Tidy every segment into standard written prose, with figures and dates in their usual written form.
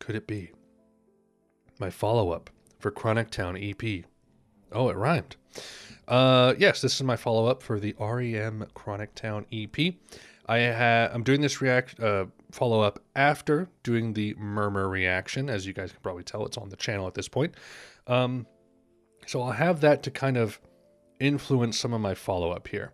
could it be? My follow-up for Chronic Town EP. Oh, it rhymed. Yes, this is my follow-up for the R.E.M. Chronic Town EP. I'm doing this follow-up after doing the Murmur reaction. As you guys can probably tell, it's on the channel at this point. So I'll have that to kind of influence some of my follow-up here.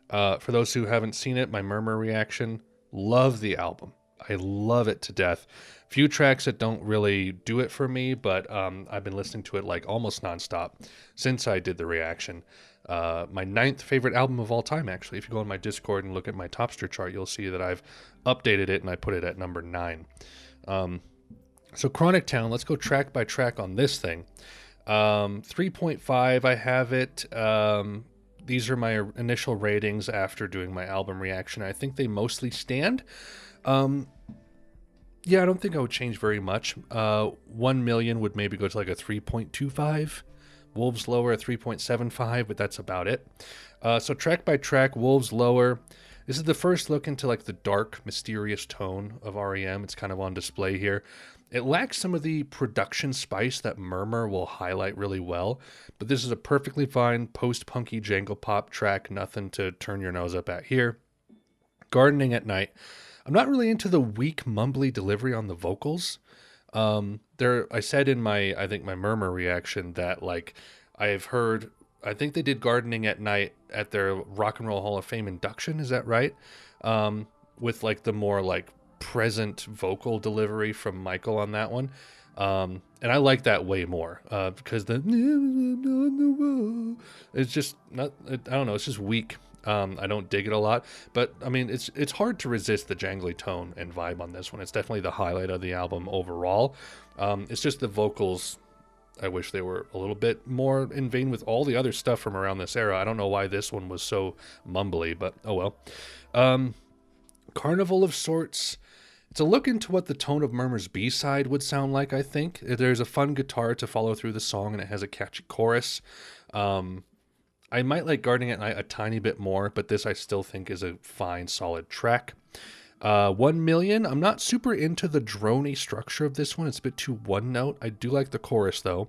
For those who haven't seen it, my Murmur reaction, love the album. I love it to death. Few tracks that don't really do it for me, but I've been listening to it like almost nonstop since I did the reaction. My 9th favorite album of all time, actually. If you go on my Discord and look at my Topster chart, you'll see that I've updated it and I put it at number 9. So Chronic Town, let's go track by track on this thing. 3.5, I have it. These are my initial ratings after doing my album reaction. I think they mostly stand. Yeah, I don't think I would change very much. 1 Million would maybe go to like a 3.25. Wolves Lower at 3.75, but that's about it. So track by track, Wolves Lower. This is the first look into like the dark, mysterious tone of R.E.M. It's kind of on display here. It lacks some of the production spice that Murmur will highlight really well, but this is a perfectly fine post-punky jangle pop track, nothing to turn your nose up at here. Gardening at Night. I'm not really into the weak, mumbly delivery on the vocals. I said in my Murmur reaction that like I think they did Gardening at Night at their Rock and Roll Hall of Fame induction. Is that right? With like the more like present vocal delivery from Michael on that one. And I like that way more, because it's just not, I don't know. It's just weak. I don't dig it a lot, but I mean, it's hard to resist the jangly tone and vibe on this one. It's definitely the highlight of the album overall. It's just the vocals. I wish they were a little bit more in vein with all the other stuff from around this era. I don't know why this one was so mumbly, but oh well. Carnival of Sorts. It's a look into what the tone of Murmur's B-side would sound like, I think. There's a fun guitar to follow through the song, and it has a catchy chorus. I might like Gardening at Night a tiny bit more, but this I still think is a fine, solid track. 1 Million, I'm not super into the droney structure of this one. It's a bit too one-note. I do like the chorus, though.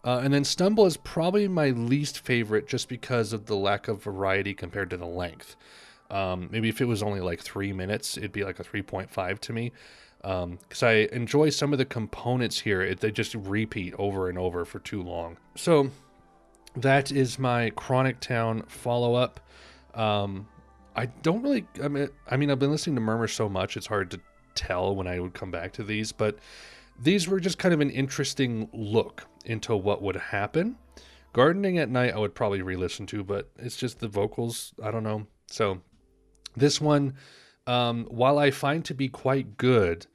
And then Stumble is probably my least favorite just because of the lack of variety compared to the length. Maybe if it was only like 3 minutes, it'd be like a 3.5 to me. Because I enjoy some of the components here. They just repeat over and over for too long. So that is my Chronic Town follow-up. I don't really, I mean, I've been listening to Murmur so much, it's hard to tell when I would come back to these, but these were just kind of an interesting look into what would happen. Gardening at Night I would probably re-listen to, but it's just the vocals, I don't know. So this one, while I find to be quite good,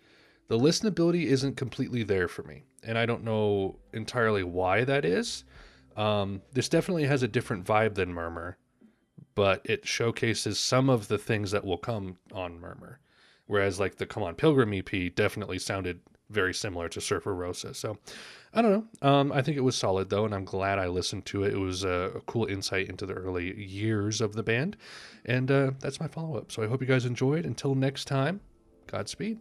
the listenability isn't completely there for me, and I don't know entirely why that is. This definitely has a different vibe than Murmur, but it showcases some of the things that will come on Murmur. Whereas like the Come On Pilgrim EP definitely sounded very similar to Surfer Rosa. So I don't know. I think it was solid though, and I'm glad I listened to it. It was a cool insight into the early years of the band. And that's my follow-up. So I hope you guys enjoyed. Until next time, Godspeed.